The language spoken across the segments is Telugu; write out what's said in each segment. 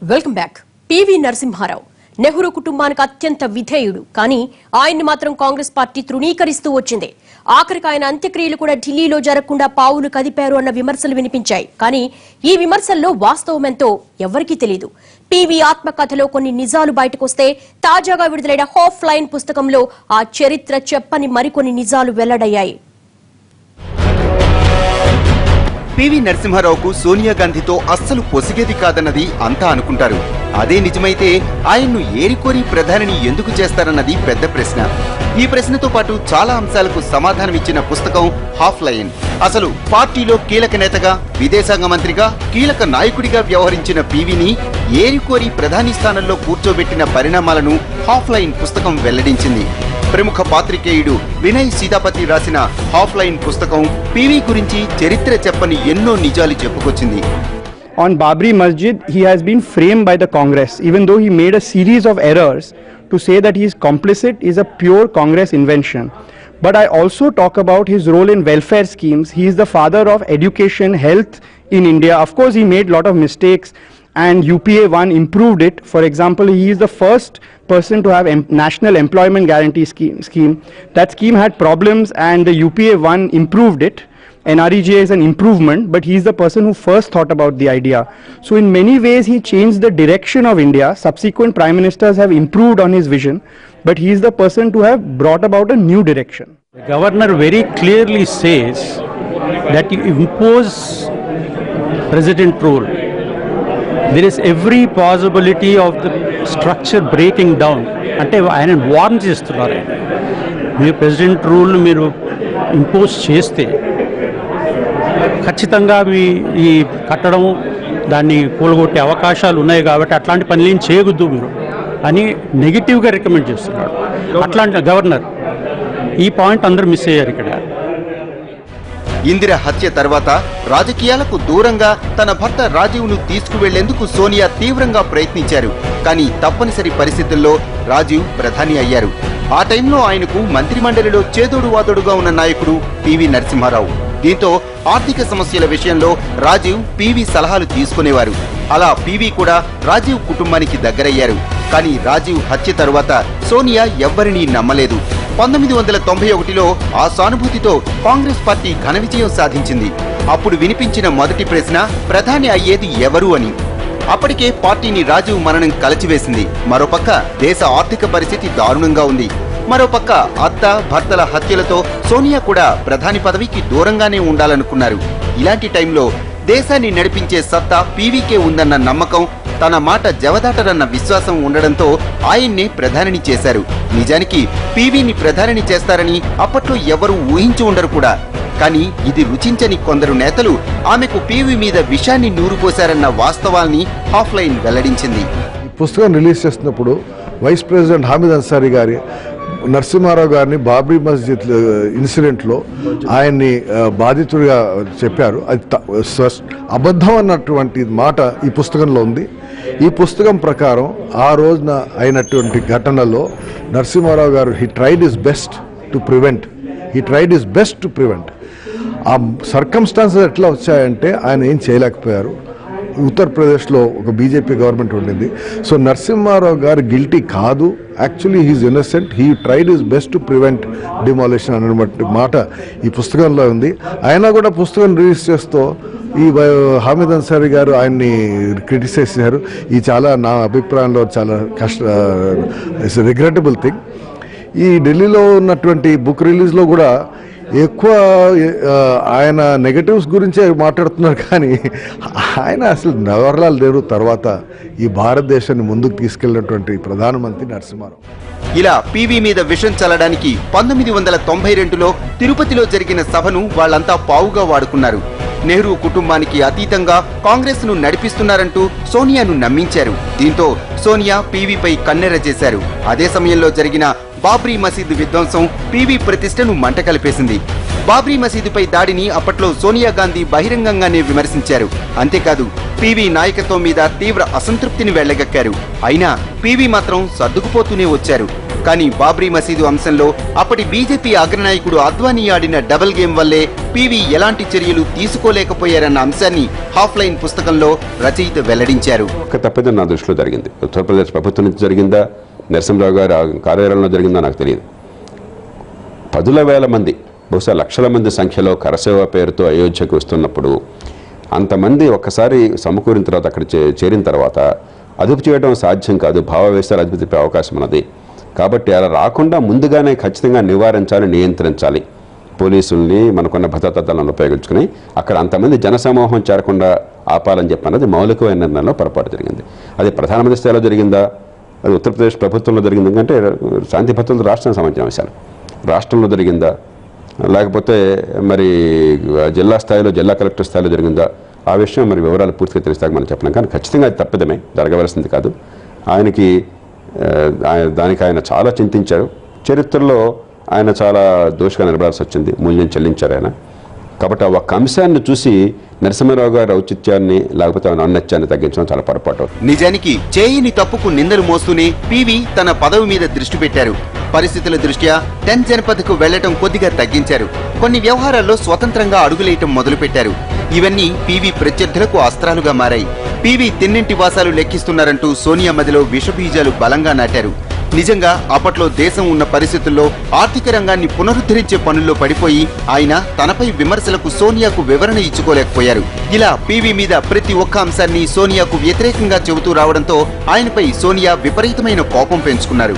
Welcome back. PV Narasimha Rao Nehru కుటుంబానికి అత్యంత విధేయుడు. కానీ ఆయన్ని మాత్రం కాంగ్రెస్ పార్టీ తృణీకరిస్తూ వచ్చింది. ఆఖరికి ఆయన అంత్యక్రియలు కూడా ఢిల్లీలో జరగకుండా పావులు కదిపారు అన్న విమర్శలు వినిపించాయి. కానీ ఈ విమర్శల్లో వాస్తవమెంతో ఎవరికీ తెలియదు. పివి ఆత్మకథలో కొన్ని నిజాలు బయటకొస్తే తాజాగా విడుదలైన హాఫ్ లైన్ పుస్తకంలో ఆ చరిత్ర చెప్పని మరికొన్ని నిజాలు వెల్లడయ్యాయి. పివి నరసింహారావుకు సోనియా గాంధీతో అస్సలు పొసిగేది కాదన్నది అంతా అనుకుంటారు. అదే నిజమైతే ఆయన్ను ఏరికోరి ప్రధానిని ఎందుకు చేస్తారన్నది పెద్ద ప్రశ్న. ఈ ప్రశ్నతో పాటు చాలా అంశాలకు సమాధానమిచ్చిన పుస్తకం హాఫ్ లైన్. అసలు పార్టీలో కీలక నేతగా, విదేశాంగ మంత్రిగా, కీలక నాయకుడిగా వ్యవహరించిన పివిని ఏరికోరి ప్రధాని స్థానంలో కూర్చోబెట్టిన పరిణామాలను హాఫ్ లైన్ పుస్తకం వెల్లడించింది. ప్రముఖ పాత్రికేయుడు వినయ్ సీతాపతి రాసిన హాఫ్ లైన్ పుస్తకం పివి గురించి చరిత్ర చెప్పని ఎన్నో నిజాలు చెప్పుకొచ్చింది. On Babri Masjid, he has been framed by the Congress, even though he made a series of errors. To say that he is complicit is a pure Congress invention. But I also talk about his role in welfare schemes. He is the father of education, health in India. Of course, he made a lot of mistakes and UPA 1 improved it. For example, he is the first person to have National Employment Guarantee scheme. That scheme had problems and the UPA 1 improved it. NREGA is an improvement, but he is the person who first thought about the idea. So in many ways he changed the direction of India. Subsequent prime ministers have improved on his vision, but he is the person to have brought about a new direction. The governor very clearly says that you impose president rule. There is every possibility of the structure breaking down. అంటే ఆయన వార్న్ చేస్తున్నారు, మీరు ప్రెసిడెంట్ రూల్ మీరు ఇంపోజ్ చేస్తే ఖచ్చితంగా ఈ కట్టడం దాన్ని కూలగొట్టే అవకాశాలు ఉన్నాయి కాబట్టి అట్లాంటి పనులు ఏం చేయొద్దు మీరు అని నెగిటివ్గా రికమెండ్ చేస్తున్నాడు. అట్లాంటి గవర్నర్ ఈ పాయింట్ అందరూ మిస్ అయ్యారు ఇక్కడ. ఇందిర హత్య తర్వాత రాజకీయాలకు దూరంగా తన భర్త రాజీవ్ను తీసుకువెళ్లేందుకు సోనియా తీవ్రంగా ప్రయత్నించారు. కానీ తప్పనిసరి పరిస్థితుల్లో రాజీవ్ ప్రధాని అయ్యారు. ఆ టైంలో ఆయనకు మంత్రిమండలిలో చేదోడు వాదోడుగా ఉన్న నాయకుడు పివి నరసింహారావు. దీంతో ఆర్థిక సమస్యల విషయంలో రాజీవ్ పివి సలహాలు తీసుకునేవారు. అలా పివి కూడా రాజీవ్ కుటుంబానికి దగ్గరయ్యారు. కానీ రాజీవ్ హత్య తరువాత సోనియా ఎవ్వరినీ నమ్మలేదు. 1991లో ఆ సానుభూతితో కాంగ్రెస్ పార్టీ ఘన విజయం సాధించింది. అప్పుడు వినిపించిన మొదటి ప్రశ్న ప్రధాని అయ్యేది ఎవరు అని. అప్పటికే పార్టీని రాజీవ్ మరణం కలచివేసింది. మరోపక్క దేశ ఆర్థిక పరిస్థితి దారుణంగా ఉంది. మరోపక్క అత్త భర్తల హత్యలతో సోనియా కూడా ప్రధాని పదవికి దూరంగానే ఉండాలనుకున్నారు. ఇలాంటి టైంలో దేశాన్ని నడిపించే సత్తా పీవీకే ఉందన్న నమ్మకం, తన మాట జవదాటరన్న విశ్వాసం ఉండడంతో ఆయన్నే ప్రధానిని చేశారు. నిజానికి పీవీని ప్రధానిని చేస్తారని అప్పట్లో ఎవరూ ఊహించి ఉండరు కూడా. కానీ ఇది రుచించని కొందరు నేతలు ఆమెకు పీవీ మీద విషాన్ని నూరుపోశారన్న వాస్తవాల్ని హాఫ్ లైన్ వెల్లడించింది. పుస్తకం రిలీజ్ చేస్తున్నప్పుడు వైస్ ప్రెసిడెంట్ హామిద్ అన్సారీ గారి నరసింహారావు గారిని బాబ్రీ మస్జిద్ ఇన్సిడెంట్లో ఆయన్ని బాధితుడిగా చెప్పారు. అది అబద్ధం అన్నటువంటి మాట ఈ పుస్తకంలో ఉంది. ఈ పుస్తకం ప్రకారం ఆ రోజున అయినటువంటి ఘటనలో Narasimha Rao garu he tried his best to prevent. ఆ సర్కమ్స్టాన్సెస్ ఎట్లా వచ్చాయంటే ఆయన ఏం చేయలేకపోయారు. ఉత్తరప్రదేశ్లో ఒక బీజేపీ గవర్నమెంట్ ఉండింది. సో నరసింహారావు గారు గిల్టీ కాదు, actually he is innocent. He tried his best to prevent demolition అన్నటువంటి మాట ఈ పుస్తకంలో ఉంది. అయినా కూడా పుస్తకం రిలీజ్ చేస్తూ ఈ హామిద్ అన్సారీ గారు ఆయన్ని క్రిటిసైజ్ చేశారు. ఇది చాలా నా అభిప్రాయంలో చాలా ఇట్స్ రిగ్రెటబుల్ థింగ్. ఈ ఢిల్లీలో ఉన్నటువంటి బుక్ రిలీజ్లో కూడా ఎక్కువ ఆయన నెగటివ్స్ గురించే మాట్లాడుతున్నారు. కానీ ఆయన అసలు నవరలాలు లేరు. తర్వాత ఈ భారతదేశాన్ని ముందుకు తీసుకెళ్లినటువంటి ప్రధానమంత్రి నరసింహారావు. ఇలా పీవీ మీద విషం చల్లడానికి 1992లో తిరుపతిలో జరిగిన సభను వాళ్లంతా పావుగా వాడుకున్నారు. నెహ్రూ కుటుంబానికి అతీతంగా కాంగ్రెస్ ను నడిపిస్తున్నారంటూ సోనియాను నమ్మించారు. దీంతో సోనియా పీవీపై కన్నెర్ర చేశారు. అదే సమయంలో జరిగిన బాబ్రీ మసీదు విధ్వంసం పీవీ ప్రతిష్టను మంట కలిపేసింది. బాబ్రీ మసీదుపై దాడిని అప్పట్లో సోనియా గాంధీ బహిరంగంగానే విమర్శించారు. అంతేకాదు పీవీ నాయకత్వం మీద తీవ్ర అసంతృప్తిని వెళ్లగక్కారు. అయినా పీవీ మాత్రం సర్దుకుపోతూనే వచ్చారు. కానీ బాబ్రీ మసీదు అంశంలో అప్పటి బీజేపీ అగ్రనాయకుడు అద్వానీ ఆడిన డబుల్ గేమ్ వల్లే పీవీ ఎలాంటి చర్యలు తీసుకోలేకపోయారన్న అంశాన్ని హాఫ్లైన్ పుస్తకంలో రచయిత వెల్లడించారు. ఒక తప్పిదం నా దృష్టిలో జరిగింది. ఉత్తరప్రదేశ్ ప్రభుత్వం నుంచి జరిగిందా, నరసింహరావు గారి కార్యాలయంలో జరిగిందా నాకు తెలియదు. 10,000 మంది, బహుశా లక్షల మంది సంఖ్యలో కరసేవ పేరుతో అయోధ్యకు వస్తున్నప్పుడు అంతమంది ఒక్కసారి సమకూరిన తర్వాత అక్కడ చేరిన తర్వాత అదుపు చేయడం సాధ్యం కాదు. భావవేశాలు అదుపు తిప్పే అవకాశం ఉన్నది. కాబట్టి అలా రాకుండా ముందుగానే ఖచ్చితంగా నివారించాలి, నియంత్రించాలి. పోలీసుల్ని, మనకున్న భద్రతా దళాలను ఉపయోగించుకుని అక్కడ అంతమంది జనసమూహం చేరకుండా ఆపాలని చెప్పన్నది మౌలికమైన నిర్ణయంలో పొరపాటు జరిగింది. అది ప్రధానమంత్రి స్థాయిలో జరిగిందా, అది ఉత్తరప్రదేశ్ ప్రభుత్వంలో జరిగింది అంటే శాంతి భద్రతలు రాష్ట్రానికి సంబంధించిన అంశాలు. రాష్ట్రంలో జరిగిందా, లేకపోతే మరి జిల్లా స్థాయిలో, జిల్లా కలెక్టర్ స్థాయిలో జరిగిందా, ఆ విషయం మరి వివరాలు పూర్తిగా తెలిస్తాక మనం చెప్పలేం. కానీ ఖచ్చితంగా అది తప్పిదమే, జరగవలసింది కాదు. దానికి ఆయన చాలా చింతించారు. చరిత్రలో ఆయన చాలా దోషిగా నిలబడాల్సి వచ్చింది, మూల్యం చెల్లించారు ఆయన. కాబట్టి ఆ ఒక్క అంశాన్ని చూసి నరసింహారావు గారి ఔచిత్యాన్ని లేకపోతే ఔన్నత్యాన్ని తగ్గించడం చాలా పొరపాటు. నిజానికి చేయని తప్పుకు నిందలు మోస్తూనే పీవీ తన పదవి మీద దృష్టి పెట్టారు. పరిస్థితుల దృష్ట్యా 10th జనపథ్కు వెళ్లటం కొద్దిగా తగ్గించారు. కొన్ని వ్యవహారాల్లో స్వతంత్రంగా అడుగులేయటం మొదలుపెట్టారు. ఇవన్నీ పీవీ ప్రత్యర్థులకు అస్త్రాలుగా మారాయి. పీవీ తిన్నింటి వాసాలు లెక్కిస్తున్నారంటూ సోనియా మదిలో విషబీజాలు బలంగా నాటారు. నిజంగా అప్పట్లో దేశం ఉన్న పరిస్థితుల్లో ఆర్థిక రంగాన్ని పునరుద్ధరించే పనుల్లో పడిపోయి ఆయన తనపై విమర్శలకు సోనియాకు వివరణ ఇచ్చుకోలేకపోయారు. ఇలా పీవీ మీద ప్రతి ఒక్క అంశాన్ని సోనియాకు వ్యతిరేకంగా చెబుతూ రావడంతో ఆయనపై సోనియా విపరీతమైన కోపం పెంచుకున్నారు.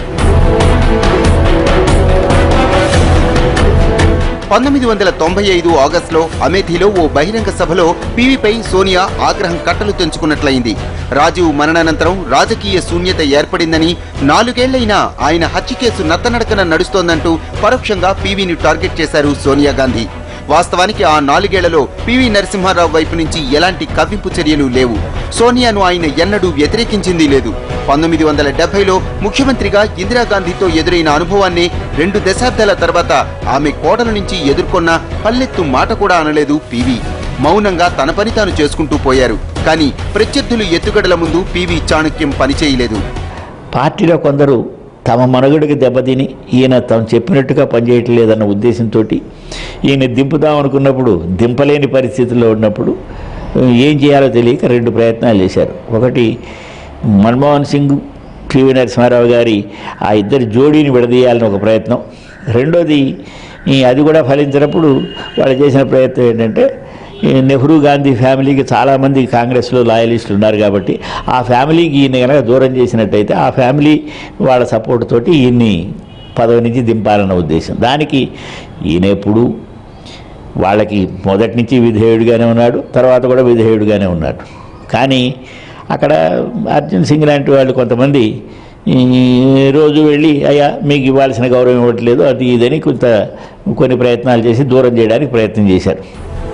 1995 ఆగస్టులో అమేథీలో ఓ బహిరంగ సభలో పీవీపై సోనియా ఆగ్రహం కట్టలు తెంచుకున్నట్లయింది. రాజీవ్ మరణానంతరం రాజకీయ శూన్యత ఏర్పడిందని, 4 ఏళ్లైనా ఆయన హత్య కేసు నత్తనడకన నడుస్తోందంటూ పరోక్షంగా పీవీని టార్గెట్ చేశారు సోనియా గాంధీ. వాస్తవానికి ఆ 4 ఏళ్లలో పీవీ నరసింహారావు వైపు నుంచి ఎలాంటి కవ్వింపు చర్యలు లేవు. సోనియాను ఆయన ఎన్నడూ వ్యతిరేకించింది లేదు. 1970లో ముఖ్యమంత్రిగా ఇందిరాగాంధీతో ఎదురైన అనుభవాన్ని 2 దశాబ్దాల తర్వాత ఆమె కోడల నుంచి ఎదుర్కొన్న పల్లెత్తు మాట కూడా అనలేదు పీవీ. మౌనంగా తన పని తాను చేసుకుంటూ పోయారు. కానీ ప్రత్యర్థులు ఎత్తుగడల ముందు పీవీ చాణక్యం పనిచేయలేదు. పార్టీలో కొందరు తమ మనుగడకి దెబ్బతిని ఈయన తాము చెప్పినట్టుగా పనిచేయట్లేదన్న ఉద్దేశంతో ఈయన దింపుదామనుకున్నప్పుడు దింపలేని పరిస్థితుల్లో ఉన్నప్పుడు ఏం చేయాలో తెలియక 2 ప్రయత్నాలు చేశారు. ఒకటి, మన్మోహన్ సింగ్, పివి నరసింహారావు గారి ఆ ఇద్దరి జోడీని విడదీయాలని ఒక ప్రయత్నం. రెండోది, అది కూడా ఫలించినప్పుడు వాళ్ళు చేసిన ప్రయత్నం ఏంటంటే, నెహ్రూ గాంధీ ఫ్యామిలీకి చాలామంది కాంగ్రెస్లో లాయలిస్టులు ఉన్నారు కాబట్టి ఆ ఫ్యామిలీకి ఈయన కనుక దూరం చేసినట్టయితే ఆ ఫ్యామిలీ వాళ్ళ సపోర్ట్ తోటి ఈయన్ని పదవి నుంచి దింపాలన్న ఉద్దేశం. దానికి ఈయన ఎప్పుడు వాళ్ళకి మొదటి నుంచి విధేయుడిగానే ఉన్నాడు, తర్వాత కూడా విధేయుడిగానే ఉన్నాడు. కానీ అక్కడ అర్జున్ సింగ్ లాంటి వాళ్ళు కొంతమంది రోజు వెళ్ళి అయ్యా మీకు ఇవ్వాల్సిన గౌరవం ఇవ్వట్లేదు అది ఇదని కొన్ని ప్రయత్నాలు చేసి దూరం చేయడానికి ప్రయత్నం చేశారు.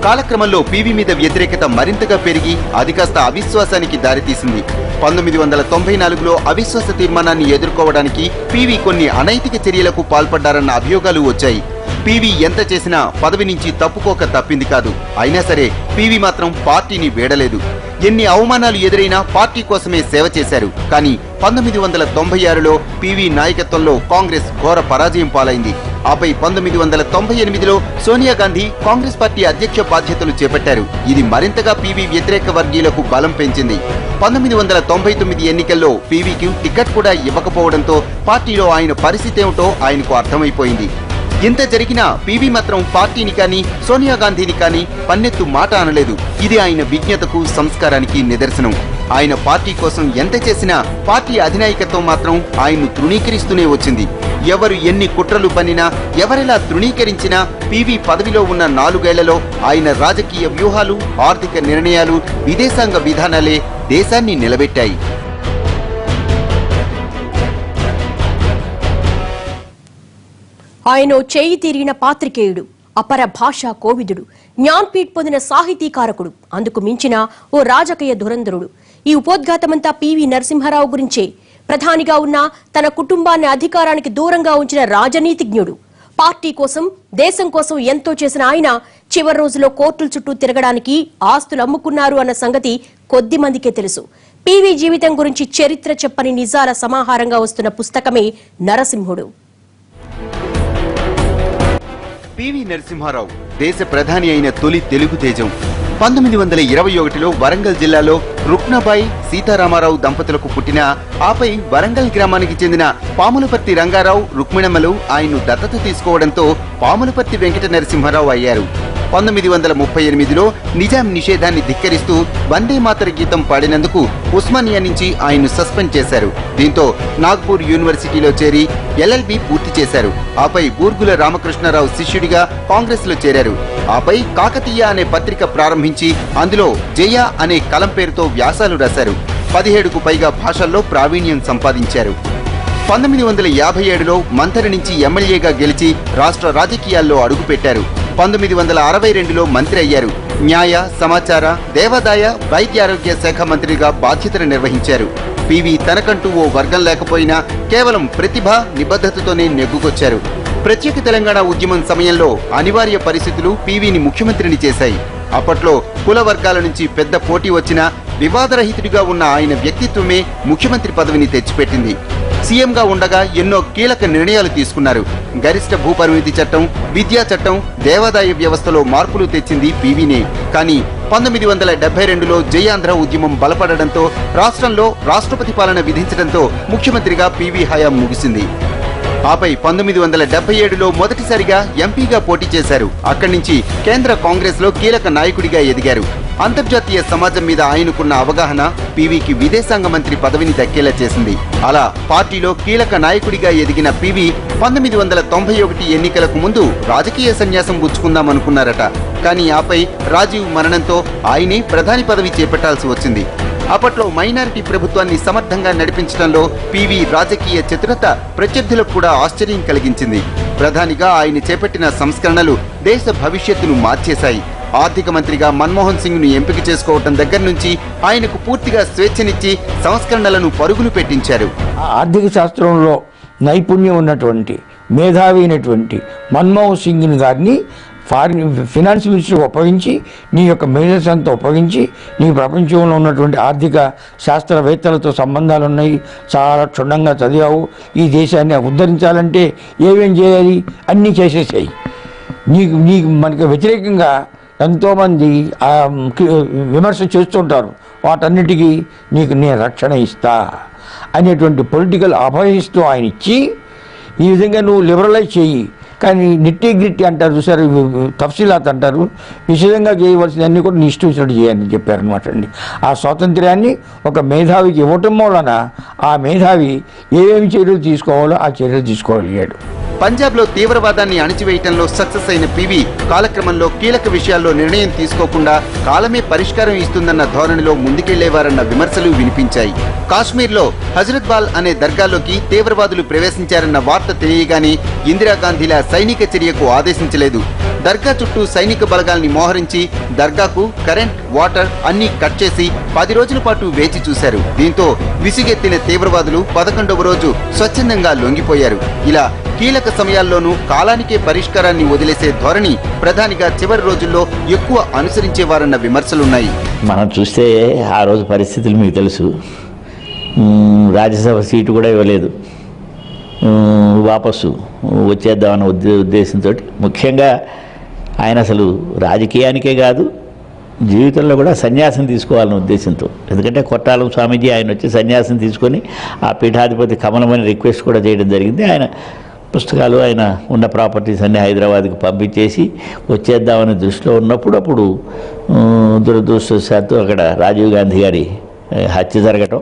కాలక్రమంలో పీవీ మీద వ్యతిరేకత మరింతగా పెరిగి అది కాస్త అవిశ్వాసానికి దారితీసింది. 1994లో అవిశ్వాస తీర్మానాన్ని ఎదుర్కోవడానికి పీవీ కొన్ని అనైతిక చర్యలకు పాల్పడ్డారన్న అభియోగాలు వచ్చాయి. పీవీ ఎంత చేసినా పదవి నుంచి తప్పుకోక తప్పింది కాదు. అయినా సరే పీవీ మాత్రం పార్టీని వీడలేదు. ఎన్ని అవమానాలు ఎదురైనా పార్టీ కోసమే సేవ చేశారు. కానీ 1996లో పీవీ నాయకత్వంలో కాంగ్రెస్ ఘోర పరాజయం పాలైంది. ఆపై 1998లో సోనియా గాంధీ కాంగ్రెస్ పార్టీ అధ్యక్ష బాధ్యతలు చేపట్టారు. ఇది మరింతగా పీవీ వ్యతిరేక వర్గీయులకు బలం పెంచింది. 1999 ఎన్నికల్లో పీవీకి టికెట్ కూడా ఇవ్వకపోవడంతో పార్టీలో ఆయన పరిస్థితి ఏమిటో ఆయనకు అర్థమైపోయింది. ఇంత జరిగినా పీవీ మాత్రం పార్టీని కానీ సోనియా గాంధీని కానీ పన్నెత్తు మాట అనలేదు. ఇది ఆయన విజ్ఞతకు, సంస్కారానికి నిదర్శనం. ఆయన పార్టీ కోసం ఎంత చేసినా పార్టీ అధినాయకత్వం మాత్రం ఆయన్ను తృణీకరిస్తూనే వచ్చింది. ఎవరు ఎన్ని కుట్రలు పన్నినా, ఎవరెలా తృణీకరించినా పీవీ పదవిలో ఉన్న 4 ఏళ్లలో ఆయన రాజకీయ వ్యూహాలు, ఆర్థిక నిర్ణయాలు, విదేశాంగ విధానాలే దేశాన్ని నిలబెట్టాయి. ఆయన చేయి తీరిన పాత్రికేయుడు, అపర భాషా కోవిదుడు, జ్ఞాన్పీఠ్ పొందిన సాహితీకారకుడు, అందుకు మించిన ఓ రాజకీయ ధురంధరుడు. ఈ ఉపోద్ఘాతమంతా పీవీ నరసింహారావు గురించే. ప్రధానిగా ఉన్న తన కుటుంబాన్ని అధికారానికి దూరంగా ఉంచిన రాజనీతిజ్ఞుడు. పార్టీ కోసం, దేశం కోసం ఎంతో చేసిన ఆయన చివరి రోజులో కోర్టుల చుట్టూ తిరగడానికి ఆస్తులు అమ్ముకున్నారు అన్న సంగతి కొద్ది మందికే తెలుసు. పివి జీవితం గురించి చరిత్ర చెప్పని నిజాల సమాహారంగా వస్తున్న పుస్తకమే నరసింహుడు. పివి నరసింహారావు దేశ ప్రధాని అయిన తొలి తెలుగు తేజం. 1921లో వరంగల్ జిల్లాలో రుక్నాబాయి సీతారామారావు దంపతులకు పుట్టిన ఆపై వరంగల్ గ్రామానికి చెందిన పాములపర్తి రంగారావు రుక్మిణమ్మలు ఆయన్ను దత్తత తీసుకోవడంతో పాములపర్తి వెంకట నరసింహారావు అయ్యారు. 1938లో నిజాం నిషేధాన్ని ధిక్కరిస్తూ వందే మాతర గీతం పాడినందుకు ఉస్మానియా నుంచి ఆయన్ను సస్పెండ్ చేశారు. దీంతో నాగ్పూర్ యూనివర్సిటీలో చేరి LLB పూర్తి చేశారు. ఆపై బూర్గుల రామకృష్ణారావు శిష్యుడిగా కాంగ్రెస్ లో చేరారు. ఆపై కాకతీయ అనే పత్రిక ప్రారంభించి అందులో జయ అనే కలం పేరుతో వ్యాసాలు రాశారు. 17కు పైగా భాషల్లో ప్రావీణ్యం సంపాదించారు. 1957లో మంథర నుంచి ఎమ్మెల్యేగా గెలిచి రాష్ట్ర రాజకీయాల్లో అడుగుపెట్టారు. 1962లో మంత్రి అయ్యారు. న్యాయ, సమాచార, దేవాదాయ, వైద్యారోగ్య శాఖ మంత్రిగా బాధ్యతలు నిర్వహించారు. పివి తనకంటూ ఓ వర్గం లేకపోయినా కేవలం ప్రతిభ, నిబద్ధతతోనే నెగ్గుకొచ్చారు. ప్రత్యేక తెలంగాణ ఉద్యమం సమయంలో అనివార్య పరిస్థితులు పివిని ముఖ్యమంత్రిని చేశాయి. అప్పట్లో కుల వర్గాల నుంచి పెద్ద పోటీ వచ్చినా వివాదరహితుడిగా ఉన్న ఆయన వ్యక్తిత్వమే ముఖ్యమంత్రి పదవిని తెచ్చిపెట్టింది. సీఎంగా ఉండగా ఎన్నో కీలక నిర్ణయాలు తీసుకున్నారు. గరిష్ట భూపరిమితి చట్టం, విద్యా చట్టం, దేవాదాయ వ్యవస్థలో మార్పులు తెచ్చింది పివినే. కానీ 1972లో జయాంధ్ర ఉద్యమం బలపడడంతో రాష్ట్రంలో రాష్ట్రపతి పాలన విధించడంతో ముఖ్యమంత్రిగా పివి హయాం ముగిసింది. ఆపై 1977లో మొదటిసారిగా ఎంపీగా పోటీ చేశారు. అక్కడి నుంచి కేంద్ర కాంగ్రెస్ లో కీలక నాయకుడిగా ఎదిగారు. అంతర్జాతీయ సమాజం మీద ఆయనకున్న అవగాహన పివికి విదేశాంగ మంత్రి పదవిని దక్కేలా చేసింది. అలా పార్టీలో కీలక నాయకుడిగా ఎదిగిన పివి 1991 ఎన్నికలకు ముందు రాజకీయ సన్యాసం పుచ్చుకుందామనుకున్నారట. కానీ ఆపై రాజీవ్ మరణంతో ఆయనే ప్రధాని పదవి చేపట్టాల్సి వచ్చింది. అప్పట్లో మైనారిటీ ప్రభుత్వాన్ని సమర్థంగా నడిపించడంలో పివి రాజకీయ చతురత ప్రత్యర్థులకు కూడా ఆశ్చర్యం కలిగించింది. ప్రధానిగా ఆయన చేపట్టిన సంస్కరణలు దేశ భవిష్యత్తును మార్చేశాయి. ఆర్థిక మంత్రిగా మన్మోహన్ సింగ్ ను ఎంపిక చేసుకోవటం దగ్గర నుంచి ఆయనకు పూర్తిగా స్వేచ్ఛనిచ్చి సంస్కరణలను పరుగులు పెట్టించారు. ఆర్థిక శాస్త్రంలో నైపుణ్యం ఉన్నటువంటి మేధావి అయినటువంటి మన్మోహన్ సింగ్ గారిని ఫినాన్స్ మినిస్టర్ ఉపయోగించి నీ యొక్క మేజర్స్ అంతా ఉపయోగించి నీ ప్రపంచంలో ఉన్నటువంటి ఆర్థిక శాస్త్రవేత్తలతో సంబంధాలు ఉన్నాయి, చాలా క్షుణ్ణంగా చదివావు, ఈ దేశాన్ని ఉద్ధరించాలంటే ఏమేం చేయాలి అన్నీ చేసేసాయి. నీకు మనకి వ్యతిరేకంగా ఎంతోమంది విమర్శ చేస్తుంటారు, వాటన్నిటికీ నీకు నేను రక్షణ ఇస్తా అనేటువంటి పొలిటికల్ అభయిస్తూ ఆయన ఇచ్చి ఈ విధంగా నువ్వు లిబరలైజ్ చేయి, కానీ నిట్టి గిట్టి అంటారు చూసారు, తఫ్సీలాత్ అంటారు, విషయంగా చేయవలసినవన్నీ కూడా నీ ఇష్టం వచ్చినట్టు చేయాలని చెప్పారనమాట అండి. ఆ స్వాతంత్ర్యాన్ని ఒక మేధావికి ఇవ్వటం వలన ఆ మేధావి ఏమేమి చర్యలు తీసుకోవాలో ఆ చర్యలు తీసుకోగలిగాడు. పంజాబ్లో తీవ్రవాదాన్ని అణిచివేయటంలో సక్సెస్ అయిన పివి కాలక్రమంలో కీలక విషయాల్లో నిర్ణయం తీసుకోకుండా కాలమే పరిష్కారం ఇస్తుందన్న ధోరణిలో ముందుకెళ్లేవారన్న విమర్శలు వినిపించాయి. కాశ్మీర్లో హజరత్ బాల్ అనే దర్గాలోకి తీవ్రవాదులు ప్రవేశించారన్న వార్త తెలియగానే ఇందిరాగాంధీలా సైనిక చర్యకు ఆదేశించలేదు. దర్గా చుట్టూ సైనిక బలగాల్ని మోహరించి దర్గాకు కరెంట్, వాటర్ అన్నీ కట్ చేసి 10 రోజుల పాటు వేచి చూశారు. దీంతో విసిగెత్తిన తీవ్రవాదులు 11వ రోజు స్వచ్ఛందంగా లొంగిపోయారు. ఇలా కీలక సమయాల్లోనూ కాలానికే పరిష్కారాన్ని వదిలేసే ధోరణి ప్రధానిగా చివరి రోజుల్లో ఎక్కువ అనుసరించేవారన్న విమర్శలున్నాయి. మనం చూస్తే ఆ రోజు పరిస్థితులు మీకు తెలుసు. రాజ్యసభ సీటు కూడా ఇవ్వలేదు, వాపసు వచ్చేద్దామన్న ఉద్దేశంతో. ముఖ్యంగా ఆయన అసలు రాజకీయానికే కాదు, జీవితంలో కూడా సన్యాసం తీసుకోవాలన్న ఉద్దేశంతో. ఎందుకంటే కొట్టాలం స్వామీజీ ఆయన వచ్చి సన్యాసం తీసుకొని ఆ పీఠాధిపతి కమలమని రిక్వెస్ట్ కూడా చేయడం జరిగింది. ఆయన పుస్తకాలు, ఆయన ఉన్న ప్రాపర్టీస్ అన్నీ హైదరాబాద్కి పంపించేసి వచ్చేద్దామని దృష్టిలో ఉన్నప్పుడు అప్పుడు దురదృష్టవశాత్తు అక్కడ రాజీవ్ గాంధీ గారి హత్య జరగటం.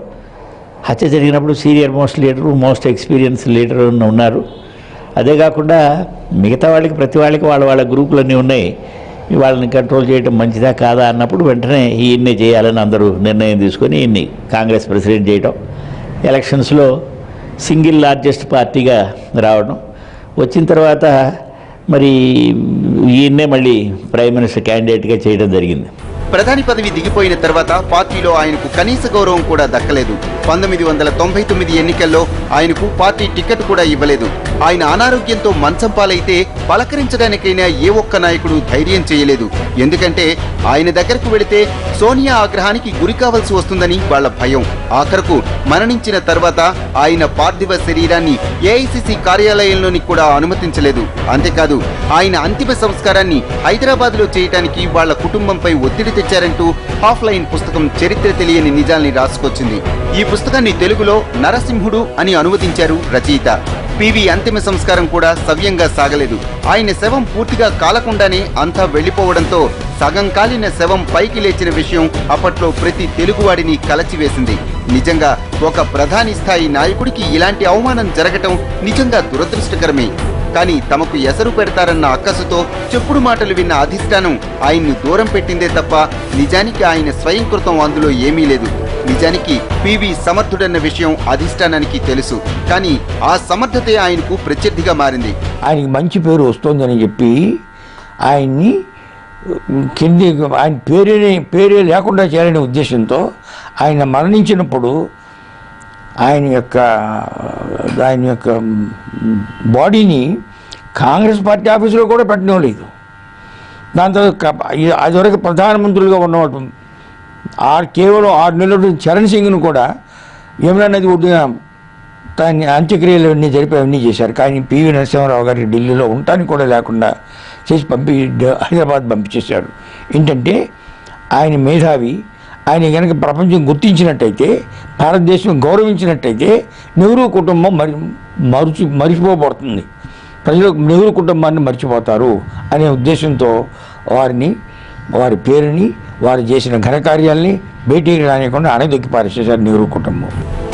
హత్య జరిగినప్పుడు senior most leader, most experience leader ఉన్నారు. అదే కాకుండా మిగతా వాళ్ళకి, ప్రతి వాళ్ళకి వాళ్ళ గ్రూపులన్నీ ఉన్నాయి. వాళ్ళని కంట్రోల్ చేయడం మంచిదా కాదా అన్నప్పుడు వెంటనే ఈయన్నే చేయాలని అందరూ నిర్ణయం తీసుకొని ఈయన్ని కాంగ్రెస్ ప్రెసిడెంట్ చేయడం, ఎలక్షన్స్లో సింగిల్ లార్జెస్ట్ పార్టీగా రావడం, వచ్చిన తర్వాత మరి ఈయన్నే మళ్ళీ ప్రైమ్ మినిస్టర్ క్యాండిడేట్గా చేయడం జరిగింది. ప్రధాని పదవి దిగిపోయిన తర్వాత పార్టీలో ఆయనకు కనీస గౌరవం కూడా దక్కలేదు. 1999 ఎన్నికల్లో ఆయనకు పార్టీ టికెట్ కూడా ఇవ్వలేదు. ఆయన అనారోగ్యంతో మంచం పాలైతే పలకరించడానికైనా ఏ ఒక్క నాయకుడు ధైర్యం చేయలేదు. ఎందుకంటే ఆయన దగ్గరకు వెళితే సోనియా ఆగ్రహానికి గురి కావాల్సి వస్తుందని వాళ్ల భయం. ఆఖరకు మరణించిన తర్వాత ఆయన పార్థివ శరీరాన్ని ఏఐసిసి కార్యాలయంలోని కూడా అనుమతించలేదు. అంతేకాదు ఆయన అంతిమ సంస్కారాన్ని హైదరాబాద్ లో చేయడానికి వాళ్ల కుటుంబంపై ఒత్తిడి తెచ్చారంటూ హాఫ్ లైన్ పుస్తకం చరిత్ర తెలియని నిజాల్ని రాసుకొచ్చింది. ఈ పుస్తకాన్ని తెలుగులో నరసింహుడు అని అనువదించారు రచయిత. పివి అంతిమ సంస్కారం కూడా సవ్యంగా సాగలేదు. ఆయన శవం పూర్తిగా కాలకుండానే అంతా వెళ్లిపోవడంతో సగం కాలిన శవం పైకి లేచిన విషయం అప్పట్లో ప్రతి తెలుగువాడిని కలచివేసింది. నిజంగా ఒక ప్రధాని స్థాయి నాయకుడికి ఇలాంటి అవమానం జరగటం నిజంగా దురదృష్టకరమే. కానీ తమకు ఎసరు పెడతారన్న అక్కసుతో చెప్పుడు మాటలు విన్న అధిష్టానం ఆయన్ను దూరం పెట్టిందే తప్ప నిజానికి ఆయన స్వయంకృతం అందులో ఏమీ లేదు. నిజానికి పివి సమర్థుడన్న విషయం అధిష్టానానికి తెలుసు. కానీ ఆ సమర్థతే ఆయనకు ప్రత్యర్థిగా మారింది. ఆయనకి మంచి పేరు వస్తుందని చెప్పి ఆయన్ని కింది ఆయన పేరే లేకుండా చేయాలనే ఉద్దేశంతో ఆయన మరణించినప్పుడు ఆయన యొక్క బాడీని కాంగ్రెస్ పార్టీ ఆఫీసులో కూడా పెట్టలేదు. దాంతో అదివరకు ప్రధానమంత్రులుగా ఉన్నవాడు కేవలం 6 నెలలు చరణ్ సింగ్ను కూడా యమునా నది ఒడ్డున దాన్ని అంత్యక్రియలు అన్నీ జరిపేవన్నీ చేశారు. కానీ పివి నరసింహారావు గారికి ఢిల్లీలో ఉండటానికి కూడా లేకుండా చేసి హైదరాబాద్ పంపించేశాడు. ఏంటంటే ఆయన మేధావి, ఆయన కనుక ప్రపంచం గుర్తించినట్టయితే, భారతదేశం గౌరవించినట్టయితే నెహ్రూ కుటుంబం మరిచిపోబడుతుంది. ప్రజలు నెహ్రూ కుటుంబాన్ని మర్చిపోతారు అనే ఉద్దేశంతో వారి పేరుని, వారు చేసిన ఘనకార్యాల్ని బయటికి రానియకుండా అణగదొక్కి పారేసేశారు నెహ్రూ కుటుంబం.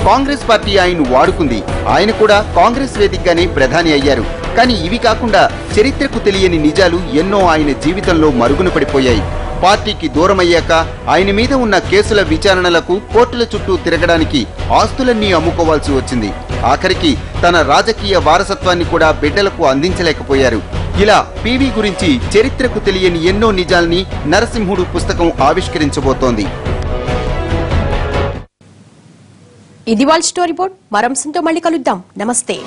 కాంగ్రెస్ పార్టీ ఆయన వాడుకుంది. ఆయన కూడా కాంగ్రెస్ వేదికగానే ప్రధాని అయ్యారు. కానీ ఇవి కాకుండా చరిత్రకు తెలియని నిజాలు ఎన్నో ఆయన జీవితంలో మరుగున పడిపోయాయి. పార్టీకి దూరమయ్యాక ఆయన మీద ఉన్న కేసుల విచారణలకు కోర్టుల చుట్టూ తిరగడానికి ఆస్తులన్నీ అమ్ముకోవాల్సి వచ్చింది. ఆఖరికి తన రాజకీయ వారసత్వాన్ని కూడా బిడ్డలకు అందించలేకపోయారు. ఇలా పివి గురించి చరిత్రకు తెలియని ఎన్నో నిజాల్ని నరసింహుడు పుస్తకం ఆవిష్కరించబోతోంది. ఇది వాళ్ళ స్టోరీ బోర్డ్. మరో అంశంతో మళ్ళీ కలుద్దాం. నమస్తే.